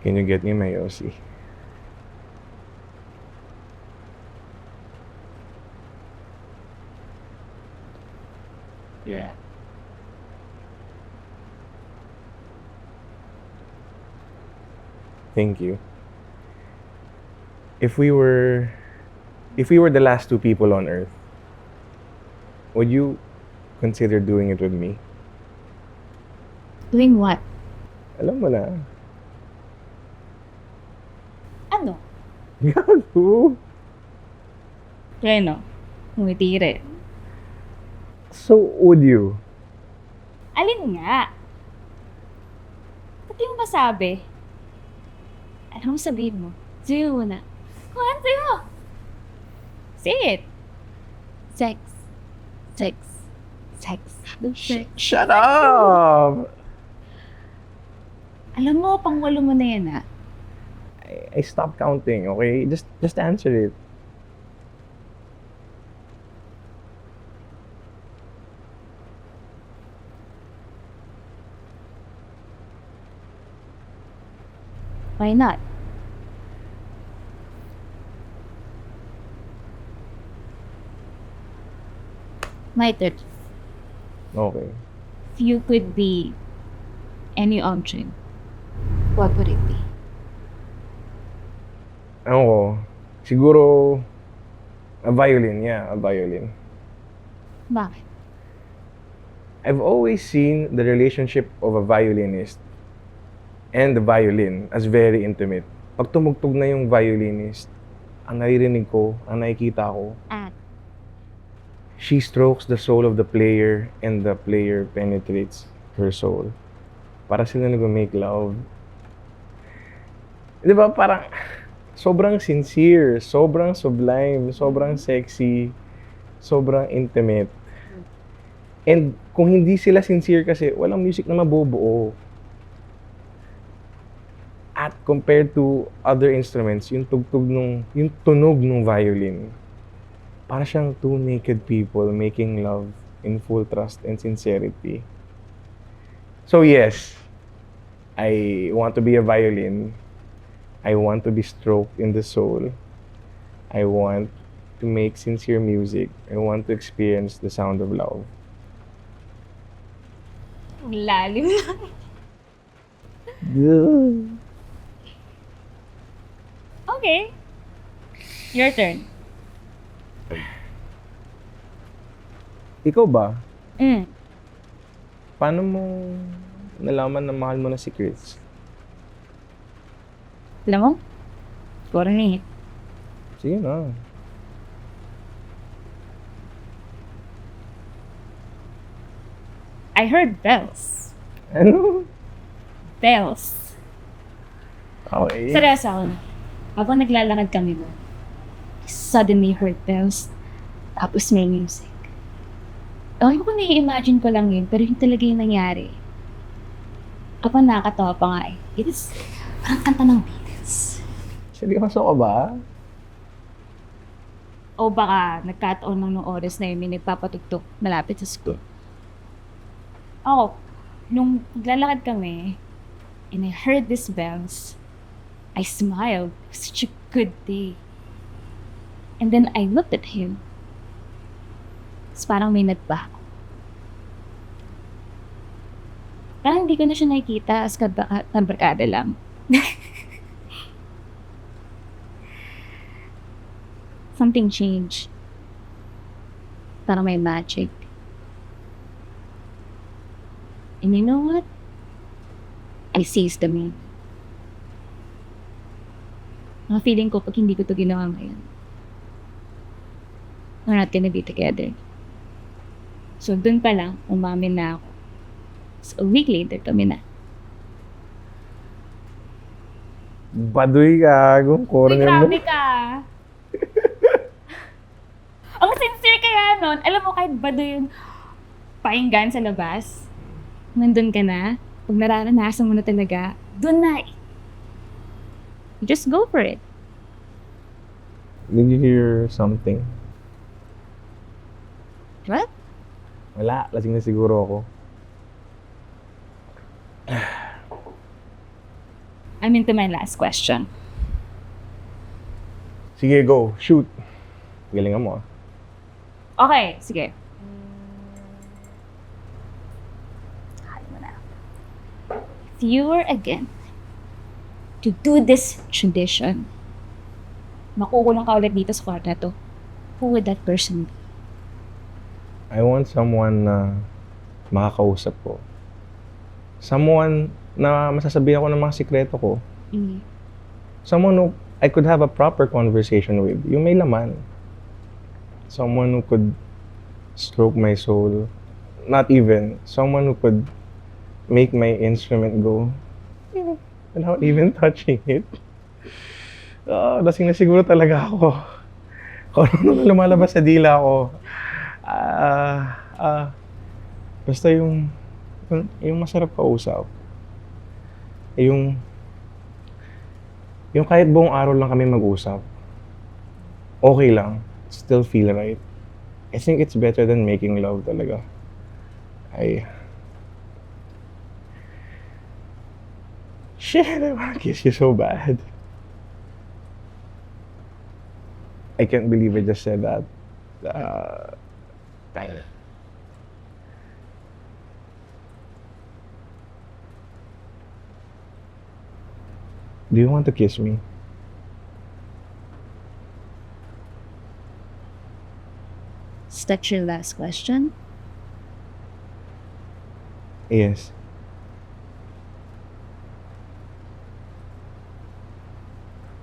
Can you get me my Yossi? Yeah. Thank you. If we were the last two people on Earth, would you consider doing it with me? Doing what? Alam mo na. Ano? Gago. Reno, ngumiti rin. So, would you? Alin nga? Ba't di mo masabi? Ano mo sabihin mo? Sige mo na. Kuhan sa'yo! Say it! Sex. Sex. Sex. Sex. Shut up! Alam mo, pang-walo mo na yan, ha? I stopped counting, okay? Just answer it. Why not? My turn. Okay. If you could be any object, what would it be? Ano ko? Siguro, a violin. Yeah, a violin. Bakit? I've always seen the relationship of a violinist and the violin as very intimate. Pag tumugtog na yung violinist, ang naririnig ko, ang nakikita ko, she strokes the soul of the player and the player penetrates her soul. Para sila nag-make love. Di ba parang sobrang sincere, sobrang sublime, sobrang sexy, sobrang intimate. And kung hindi sila sincere kasi, walang music na mabubuo. At compared to other instruments, yung tunog ng violin, para siyang two naked people making love in full trust and sincerity. So yes, I want to be a violin. I want to be stroked in the soul. I want to make sincere music. I want to experience the sound of love. Ang lalim na. Okay. Your turn. Ikaw ba? Mm. Paano mo nalaman na mahal mo na si Chris? Alam mo? Siguro ni. Sige na. I heard bells. Ano? Bells. Okay. Seryoso ako. Habang naglalakad kami mo, I suddenly heard bells. Tapos may music. Okay ko nai-imagine ko lang yun, pero yun talaga yung nangyari. Kapag nakakatawa pa nga eh. It is parang kanta ng Beatles. Seryoso ka ba? O baka nagkataon lang ng oras na yun may nagpapatugtog malapit sa school. Ako, nung naglalakad kami, and I heard these bells, I smiled. It was such a good day. And then I looked at him. Tapos parang may nadpa ako. Parang hindi ko na siya nakikita as kabarkada lang. Something changed. Parang may magic. And you know what? I seized the moment. Ang feeling ko pag hindi ko to ginawa ngayon, we're not gonna be together. So dun pa lang, umamin na ako. So a week later, kami na. Baduy ka, kung Uy, corner mo. grabe ka! Ang sincere kaya nun. Alam mo, kahit ba yung painggan sa labas, nandun ka na, pag nararanasan mo na talaga, dun na. You just go for it. Did you hear something? What? Wala, lasing na siguro ako. I'm into my last question. Sige, go. Shoot. Galingan mo. Okay, sige. Hali mo na. If you were again to do this tradition, makukulong ka ulit dito sa kwarto na to, who would that person be? I want someone na makakausap ko. Someone na masasabihan ko ng mga sikreto ko. Someone who I could have a proper conversation with. Yung may laman. Someone who could stroke my soul. Not even. Someone who could make my instrument go without even touching it. Lasing na siguro talaga ako. Kung ano lumalabas sa dila ko. Basta yung masarap kausap. Yung kahit buong araw lang kami mag-usap, okay lang. Still feel right. I think it's better than making love talaga. Shit, I wanna kiss you so bad. I can't believe I just said that. Kinda. Do you want to kiss me? Is that your last question? Yes.